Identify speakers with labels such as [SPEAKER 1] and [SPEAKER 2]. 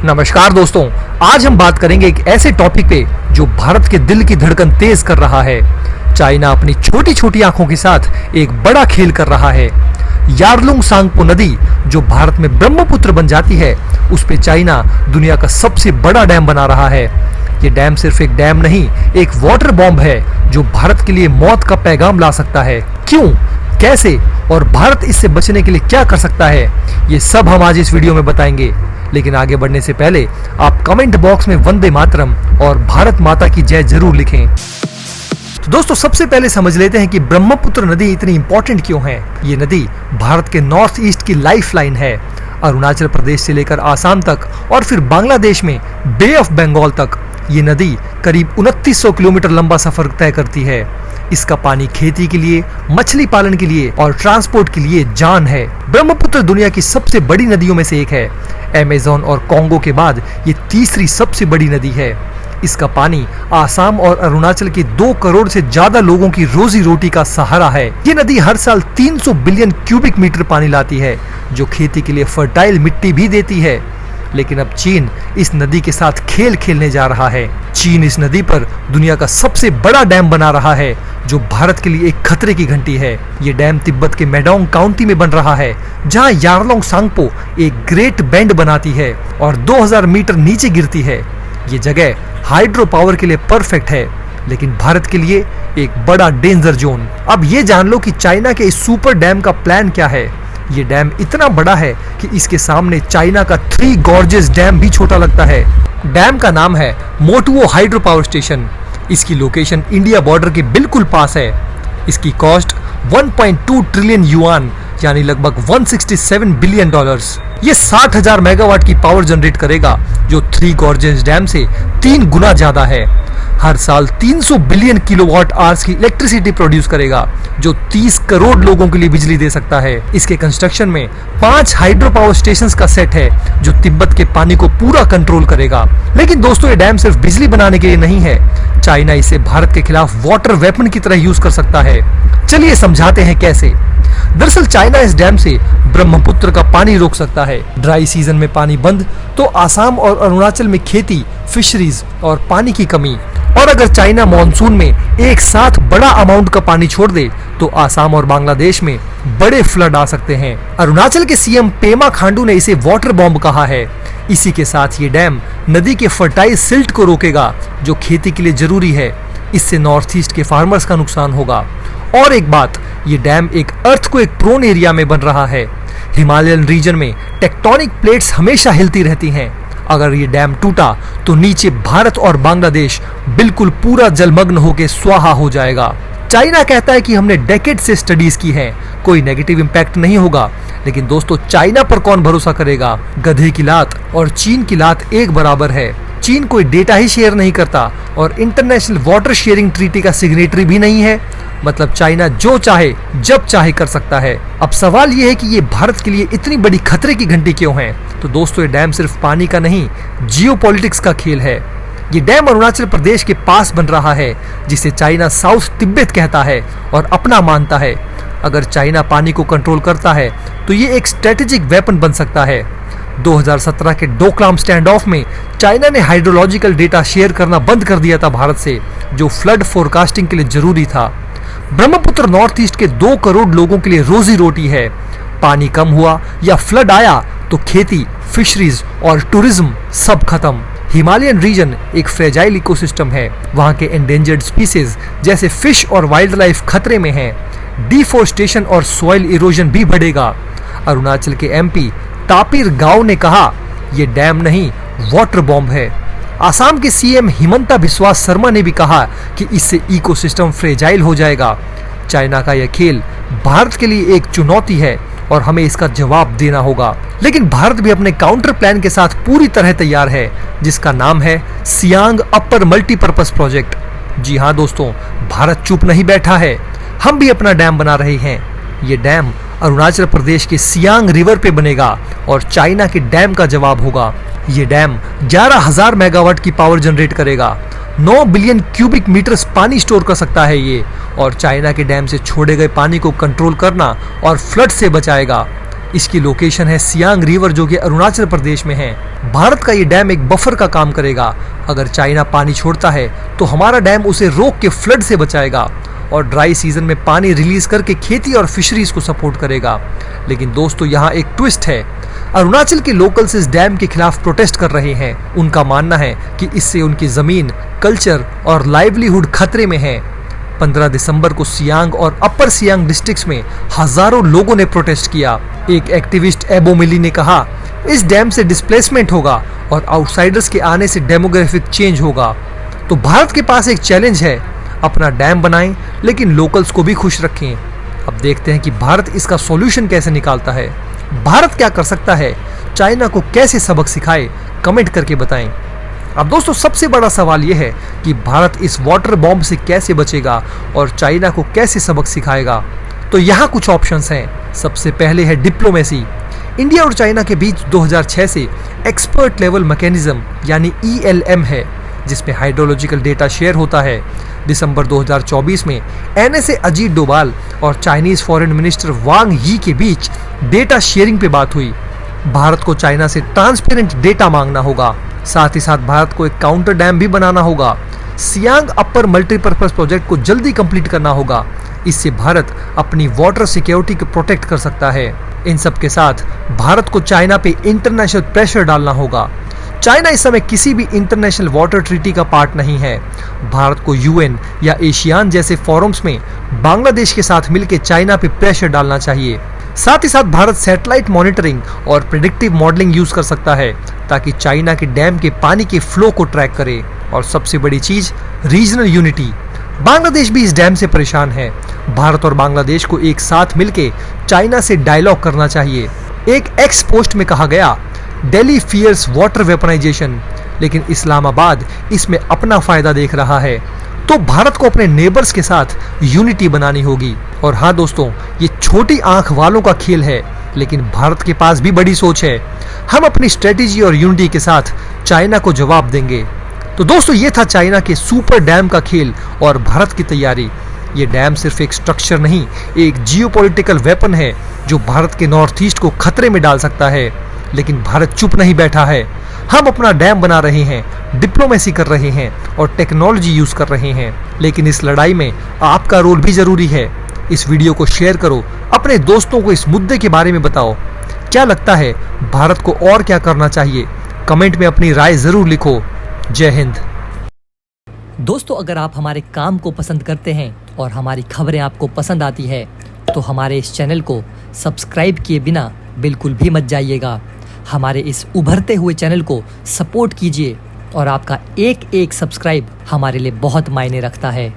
[SPEAKER 1] नमस्कार दोस्तों, आज हम बात करेंगे एक ऐसे टॉपिक पे जो भारत के दिल की धड़कन तेज कर रहा है। चाइना अपनी छोटी छोटी आंखों के साथ एक बड़ा खेल कर रहा है। यारलुंग सांगपो नदी जो भारत में ब्रह्मपुत्र बन जाती है, उस पे चाइना दुनिया का सबसे बड़ा डैम बना रहा है। ये डैम सिर्फ एक डैम नहीं, एक वाटर बॉम्ब है जो भारत के लिए मौत का पैगाम ला सकता है। क्यों, कैसे और भारत इससे बचने के लिए क्या कर सकता है, ये सब हम आज इस वीडियो में बताएंगे। लेकिन आगे बढ़ने से पहले आप कमेंट बॉक्स में वंदे मातरम और भारत माता की जय जरूर लिखें। तो दोस्तों, सबसे पहले समझ लेते हैं कि ब्रह्मपुत्र नदी इतनी इंपॉर्टेंट क्यों है। ये नदी भारत के नॉर्थ ईस्ट की लाइफलाइन है। अरुणाचल प्रदेश से लेकर आसाम तक और फिर बांग्लादेश में बे ऑफ बंगाल तक ये नदी करीब 2900 किलोमीटर लंबा सफर तय करती है। इसका पानी खेती के लिए, मछली पालन के लिए और ट्रांसपोर्ट के लिए जान है। ब्रह्मपुत्र दुनिया की सबसे बड़ी नदियों में से एक है। अमेज़न और कॉन्गो के बाद ये तीसरी सबसे बड़ी नदी है। इसका पानी आसाम और अरुणाचल के 2 करोड़ से ज्यादा लोगों की रोजी रोटी का सहारा है। ये नदी हर साल 300 बिलियन क्यूबिक मीटर पानी लाती है, जो खेती के लिए फर्टाइल मिट्टी भी देती है। लेकिन अब चीन इस नदी के साथ खेल खेलने जा रहा है। चीन इस नदी पर दुनिया का सबसे बड़ा डैम बना रहा है, जो भारत के लिए एक खतरे की घंटी है। ये डैम तिब्बत के मेडोंग काउंटी में बन रहा है, जहां यारलुंग सांगपो एक ग्रेट बेंड बनाती है और 2000 मीटर नीचे गिरती है। ये जगह हाइड्रो पावर के लिए परफेक्ट है, लेकिन भारत के लिए एक बड़ा डेंजर जोन। अब ये जान लो कि चाइना के इस सुपर डैम का प्लान क्या है। ये डैम इतना बड़ा है कि इसके सामने चाइना का 3 गॉर्जियस डैम भी छोटा लगता है। डैम का नाम है मोटुओ हाइड्रो पावर स्टेशन। इसकी लोकेशन इंडिया बॉर्डर के बिल्कुल पास है। इसकी कॉस्ट 1.2 ट्रिलियन युआन यानी लगभग 167 बिलियन डॉलर्स। ये 60,000 मेगावाट की पावर जनरेट करेगा, जो 3 गॉर्जियस डैम से 3 गुना ज्यादा है। हर साल 300 बिलियन किलोवाट आवर्स की इलेक्ट्रिसिटी प्रोड्यूस करेगा, जो 30 करोड़ लोगों के लिए बिजली दे सकता है। इसके कंस्ट्रक्शन में 5 हाइड्रो पावर स्टेशंस का सेट है, जो तिब्बत के पानी को पूरा कंट्रोल करेगा। लेकिन दोस्तों, ये डैम सिर्फ बिजली बनाने के लिए नहीं है। चाइना इसे भारत के खिलाफ वाटर वेपन की तरह यूज कर सकता है। चलिए समझाते हैं कैसे। दरअसल चाइना इस डैम से ब्रह्मपुत्र का पानी रोक सकता है। ड्राई सीजन में पानी बंद तो आसाम और अरुणाचल में खेती, फिशरीज और पानी की कमी। और अगर चाइना मॉनसून में एक साथ बड़ा अमाउंट का पानी छोड़ दे तो आसाम और बांग्लादेश में बड़े फ्लड आ सकते हैं। अरुणाचल के सीएम पेमा खांडू ने इसे वाटर बॉम्ब कहा है। इसी के साथ ये डैम नदी के फर्टाइल सिल्ट को रोकेगा, जो खेती के लिए जरूरी है। इससे नॉर्थ ईस्ट के फार्मर्स का नुकसान होगा। और एक बात, ये डैम एक अर्थक्वेक प्रोन एरिया में बन रहा है। हिमालयन रीजन में टेक्टोनिक प्लेट्स हमेशा हिलती रहती हैं। अगर ये डैम टूटा तो नीचे भारत और बांग्लादेश बिल्कुल पूरा जलमग्न होकर स्वाहा हो जाएगा। चाइना कहता है कि हमने डेकेड से स्टडीज की हैं, कोई नेगेटिव इंपैक्ट नहीं होगा। लेकिन दोस्तों, चाइना पर कौन भरोसा करेगा। गधे की लात और चीन की लात एक बराबर है। चीन कोई डेटा ही शेयर नहीं करता और इंटरनेशनल वाटर शेयरिंग ट्रीटी का सिग्नेटरी भी नहीं है। मतलब चाइना जो चाहे जब चाहे कर सकता है। अब सवाल यह है कि ये भारत के लिए इतनी बड़ी खतरे की घंटी क्यों है। तो दोस्तों, ये डैम सिर्फ पानी का नहीं, जियोपॉलिटिक्स का खेल है। ये डैम अरुणाचल प्रदेश के पास बन रहा है, जिसे चाइना साउथ तिब्बत कहता है और अपना मानता है। अगर चाइना पानी को कंट्रोल करता है तो ये एक स्ट्रेटेजिक वेपन बन सकता है। 2017 के डोकलाम स्टैंड ऑफ में चाइना ने हाइड्रोलॉजिकल डेटा शेयर करना बंद कर दिया था भारत से, जो फ्लड फोरकास्टिंग के लिए जरूरी था। ब्रह्मपुत्र नॉर्थ ईस्ट के 2 करोड़ लोगों के लिए रोजी रोटी है। पानी कम हुआ या फ्लड आया तो खेती, फिशरीज और टूरिज्म सब खत्म। हिमालयन रीजन एक फ्रेजाइल इकोसिस्टम है। वहाँ के एंडेंजर्ड स्पीसीज जैसे फिश और वाइल्ड लाइफ खतरे में हैं। डिफोरेस्टेशन और सॉइल इरोजन भी बढ़ेगा। अरुणाचल के एमपी तापिर गांव ने कहा, ये डैम नहीं, वाटर बॉम्ब है। आसाम के सीएम हिमंता बिस्वा शर्मा ने भी कहा कि इससे इकोसिस्टम फ्रेजाइल हो जाएगा। चाइना का यह खेल भारत के लिए एक चुनौती है और हमें इसका जवाब देना होगा। लेकिन भारत भी अपने काउंटर प्लान के साथ पूरी तरह तैयार है, जिसका नाम है सियांग अपर मल्टीपर्पज प्रोजेक्ट। जी हाँ दोस्तों, भारत चुप नहीं बैठा है। हम भी अपना डैम बना रहे हैं। ये डैम अरुणाचल प्रदेश के सियांग रिवर पे बनेगा और चाइना के डैम का जवाब होगा। ये डैम 11,000 मेगावाट की पावर जनरेट करेगा। 9 बिलियन क्यूबिक मीटर्स पानी स्टोर कर सकता है ये, और चाइना के डैम से छोड़े गए पानी को कंट्रोल करना और फ्लड से बचाएगा। इसकी लोकेशन है सियांग रिवर जो कि अरुणाचल प्रदेश में है। भारत का ये डैम एक बफर का काम करेगा। अगर चाइना पानी छोड़ता है तो हमारा डैम उसे रोक के फ्लड से बचाएगा और ड्राई सीजन में पानी रिलीज करके खेती और फिशरीज को सपोर्ट करेगा। लेकिन दोस्तों यहाँ एक ट्विस्ट है। अरुणाचल के लोकल्स इस डैम के खिलाफ प्रोटेस्ट कर रहे हैं। उनका मानना है कि इससे उनकी जमीन, कल्चर और लाइवलीहुड खतरे में है। 15 दिसंबर को सियांग और अपर सियांग डिस्ट्रिक्ट्स में हजारों लोगों ने प्रोटेस्ट किया। एक एक्टिविस्ट एबो मिली ने कहा, इस डैम से डिस्प्लेसमेंट होगा और आउटसाइडर्स के आने से डेमोग्राफिक चेंज होगा। तो भारत के पास एक चैलेंज है, अपना डैम बनाएं लेकिन लोकल्स को भी खुश रखें। अब देखते हैं कि भारत इसका सॉल्यूशन कैसे निकालता है। भारत क्या कर सकता है, चाइना को कैसे सबक सिखाए, कमेंट करके बताएं। अब दोस्तों सबसे बड़ा सवाल यह है कि भारत इस वाटर बॉम्ब से कैसे बचेगा और चाइना को कैसे सबक सिखाएगा। तो यहाँ कुछ ऑप्शंस हैं। सबसे पहले है डिप्लोमेसी। इंडिया और चाइना के बीच 2006 से एक्सपर्ट लेवल मैकेनिज्म यानी ELM है, जिसमें हाइड्रोलॉजिकल डेटा शेयर होता है। दिसंबर 2024 में NSA अजीत डोभाल और चाइनीज फॉरेन मिनिस्टर वांग यी के बीच डेटा शेयरिंग पे बात हुई। भारत को चाइना से ट्रांसपेरेंट डेटा मांगना होगा। साथ ही साथ भारत को एक काउंटर डैम भी बनाना होगा। सियांग अपर मल्टीपर्पज प्रोजेक्ट को जल्दी कंप्लीट करना होगा। इससे भारत अपनी वाटर सिक्योरिटी को प्रोटेक्ट कर सकता है। इन सब के साथ भारत को चाइना पे इंटरनेशनल प्रेशर डालना होगा। चाइना इस समय किसी भी इंटरनेशनल वाटर ट्रीटी का पार्ट नहीं है। भारत को UN या एशियान जैसे फोरम्स में बांग्लादेश के साथ मिलकर चाइना पे प्रेशर डालना चाहिए। साथ ही साथ भारत सैटेलाइट मॉनिटरिंग और प्रेडिक्टिव मॉडलिंग यूज कर सकता है ताकि चाइना के डैम के पानी के फ्लो को ट्रैक करे। और सबसे बड़ी चीज, रीजनल यूनिटी। बांग्लादेश भी इस डैम से परेशान है। भारत और बांग्लादेश को एक साथ मिलकर चाइना से डायलॉग करना चाहिए। एक एक्स पोस्ट में कहा गया, दिल्ली फियर्स वाटर वेपनाइजेशन, लेकिन इस्लामाबाद इसमें अपना फायदा देख रहा है। तो भारत को अपने नेबर्स के साथ यूनिटी बनानी होगी। और हाँ दोस्तों, ये छोटी आंख वालों का खेल है, लेकिन भारत के पास भी बड़ी सोच है। हम अपनी स्ट्रेटेजी और यूनिटी के साथ चाइना को जवाब देंगे। तो दोस्तों ये था चाइना के सुपर डैम का खेल और भारत की तैयारी। ये डैम सिर्फ एक स्ट्रक्चर नहीं, एक जियोपॉलिटिकल वेपन है जो भारत के नॉर्थ ईस्ट को खतरे में डाल सकता है। लेकिन भारत चुप नहीं बैठा है। हम अपना डैम बना रहे हैं, डिप्लोमेसी कर रहे हैं और टेक्नोलॉजी यूज कर रहे हैं। लेकिन इस लड़ाई में आपका रोल भी जरूरी है। इस वीडियो को शेयर करो, अपने दोस्तों को इस मुद्दे के बारे में बताओ। क्या लगता है भारत को और क्या करना चाहिए? कमेंट में अपनी राय जरूर लिखो। जय हिंद।
[SPEAKER 2] दोस्तों अगर आप हमारे काम को पसंद करते हैं और हमारी खबरें आपको पसंद आती है तो हमारे इस चैनल को सब्सक्राइब किए बिना बिल्कुल भी मत जाइएगा। हमारे इस उभरते हुए चैनल को सपोर्ट कीजिए और आपका एक एक सब्सक्राइब हमारे लिए बहुत मायने रखता है।